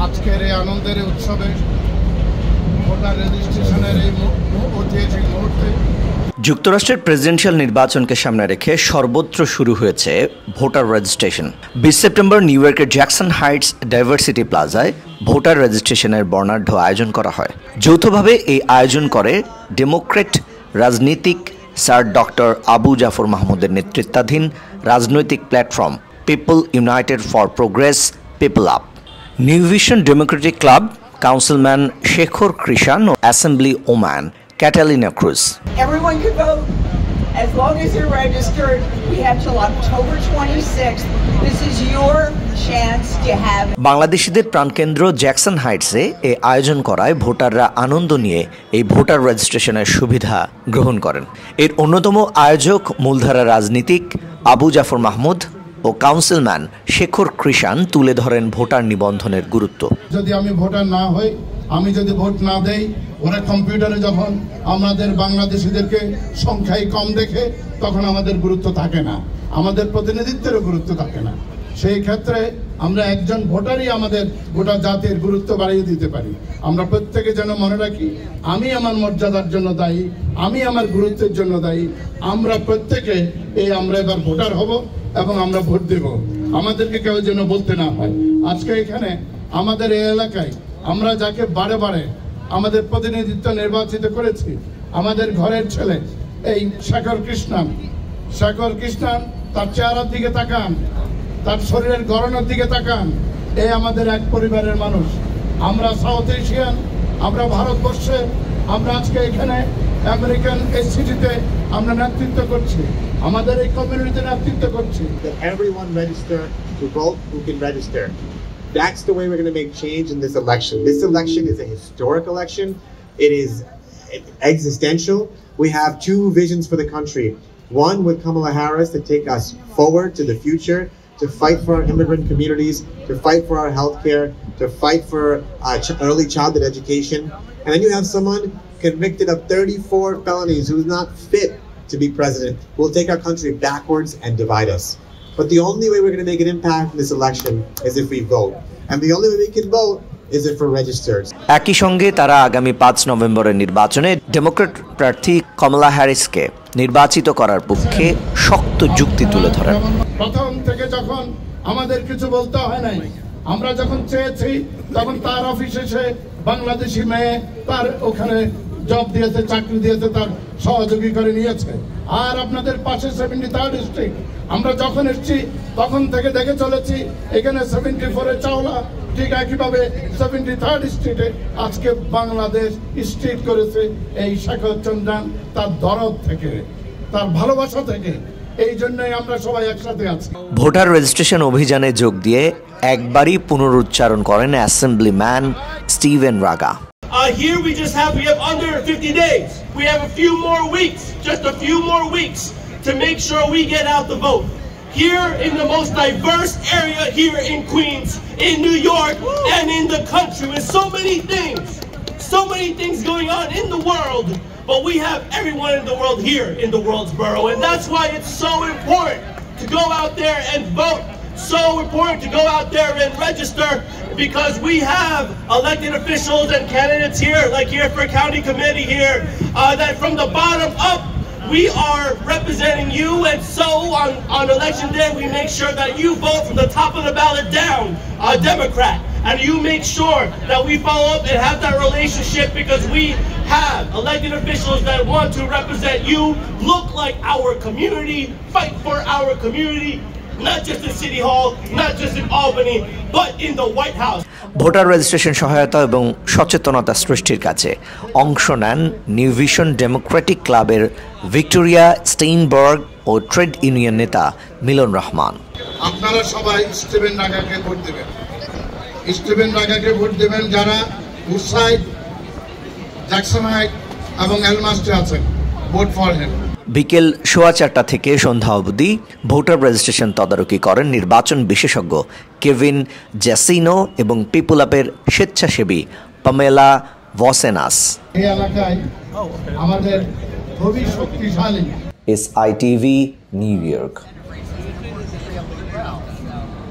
আজকের এই আনন্দের উৎসবে ভোটার রেজিস্ট্রেশনের এই ঐতিহাসিক মুহূর্তে যুক্তরাষ্ট্রের প্রেসিডেন্সিয়াল নির্বাচনকে সামনে রেখে সর্বত্র শুরু হয়েছে ভোটার রেজিস্ট্রেশন। 20 সেপ্টেম্বর নিউ ইয়র্কের জ্যাকসন হাইটস ডাইভার্সিটি প্লাজায় ভোটার রেজিস্ট্রেশনের বর্ণাঢ্য আয়োজন করা হয়। যৌথভাবে এই আয়োজন করে ডেমোক্র্যাট রাজনীতিক স্যার ডক্টর আবু জাফর মাহমুদের নেতৃত্বাধীন রাজনৈতিক platform people united for progress people up, new vision democratic club, councilman Shekhar Krishan ও assembly woman Catalina Cruz. Everyone could vote as long as you're registered. We have till October 26th. This is your chance to have. বাংলাদেশিদের প্রাণকেন্দ্র Jackson হাইটসে এই আয়োজন করায় ভোটাররা আনন্দ নিয়ে এই voter রেজিস্ট্রেশনের সুবিধা গ্রহণ করেন। এর অন্যতম আয়োজক মূলধারা রাজনীতিক আবু জাফর মাহমুদ ও কাউন্সিলম্যান শেখর কৃষাণ তুলে ধরেন ভোটার নিবন্ধনের গুরুত্ব। যদি আমি ভোটার না হই, আমি যদি ভোট না দেই, ওরা কম্পিউটারে যখন আমাদের বাংলাদেশিদেরকে সংখ্যায় কম দেখে তখন আমাদের গুরুত্ব থাকে না, আমাদের প্রতিনিধিত্বেরও গুরুত্ব থাকে না। সেই ক্ষেত্রে আমরা একজন ভোটারই আমাদের গোটা জাতির গুরুত্ব বাড়িয়ে দিতে পারি। আমরা প্রত্যেকে যেন মনে রাখি, আমি আমার মর্যাদার জন্য দায়ী, আমি আমার গুরুত্বের জন্য দায়ী। আমরা প্রত্যেকে আমরা এবার ভোটার হব এবং আমরা ভোট দেব। আমাদেরকে কেউ যেন বলতে না হয়। আজকে এখানে আমাদের এই এলাকায় আমরা যাকে বারে বারে আমাদের প্রতিনিধিত্ব নির্বাচিত করেছি, আমাদের ঘরের ছেলে এই শেখর কৃষ্ণান, তার চেহারার দিকে তাকান, তার শরীরের গড়নের দিকে তাকান। এই আমাদের এক পরিবারের মানুষ। আমরা সাউথ এশিয়ান, আমরা ভারতবর্ষে, আমরা আজকে এখানে আমেরিকান এই সিটিতে আমরা নেতৃত্ব করছি, আমাদের এই কমিউনিটিতে নেতৃত্ব করছি। Everyone register to vote who can register. That's the way we're going to make change in this election. This election is a historic election. It is existential. We have two visions for the country. One with Kamala Harris to take us forward to the future, to fight for our immigrant communities, to fight for our healthcare, to fight for early childhood education. And then you have someone convicted of 34 felonies who's not fit to be president, who will take our country backwards and divide us. But the only way we're going to make an impact in this election is if we vote. And the only way we can vote is if we're registered. একই সঙ্গে তারা আগামী 5 নভেম্বরের নির্বাচনে Democrat প্রার্থী কমলা হ্যারিসকে নির্বাচিত করার পক্ষে শক্ত যুক্তি তুলে ধরেন। প্রথম থেকে যখন আমাদের কিছু বলতে হয় নাই, আমরা যখন চেয়েছি তখন তার অফিসে সে বাংলাদেশি মেয়ে তার ওখানে জব দিয়েছে, চাকরি দিয়েছে, তার সহযোগী করে নিয়েছে। আর আপনাদের পাশে 73rd ডিস্ট্রিক্ট, আমরা যখন এসেছি তখন থেকে দেখে চলেছি এখানে 74 চাওলা, ঠিক একইভাবে 73rd স্ট্রিটে আজকে বাংলাদেশ স্ট্রিট করেছে এই শেখর চন্দ্রান, তার দরদ থেকে, তার ভালোবাসা থেকে। এই জন্যই আমরা সবাই একসাথে আছি। ভোটার রেজিস্ট্রেশন অভিযানে যোগ দিয়ে একবারই পুনরুচ্চারণ করেন assemblyman Steven Raga. Here we have under 50 days. We have a few more weeks, just a few more weeks to make sure we get out the vote. Here in the most diverse area here in Queens, in New York, and in the country, with so many things going on in the world, but we have everyone in the world here in the world's borough, and that's why it's so important to go out there and vote, so important to go out there and register, because we have elected officials and candidates here, like here for county committee here, that from the bottom up, we are representing you, and so on election day, we make sure that you vote from the top of the ballot down, Democrat, and you make sure that we follow up and have that relationship, because we have elected officials that want to represent you, look like our community, fight for our community, not just in City Hall, not just in Albany, but in the White House. Voter registration সহায়তা এবং সচেতনতা সৃষ্টির কাছে অংশ নেন new vision Democratic ক্লাবের Victoria Steinberg ও trade union নেতা মিলন রহমান। আপনারা সবাই স্টিভেন রাগাকে ভোট দেবেন, স্টিভেন রাগাকে ভোট দেবেন যারা উডসাইড, জ্যাকসন হাইট এবং এলমাস্টে আছেন। Vote for him. বিকেল 4:15 থেকে সন্ধ্যা অবধি ভোটার রেজিস্ট্রেশন তদারকি করেন নির্বাচন বিশেষজ্ঞ কেভিন জ্যাসিনো এবং পিপল আপের স্বেচ্ছাসেবী পামেলা ভসেনাস। এই এলাকায় আমাদের খুবই শক্তিশালী SITV নিউ ইয়র্ক।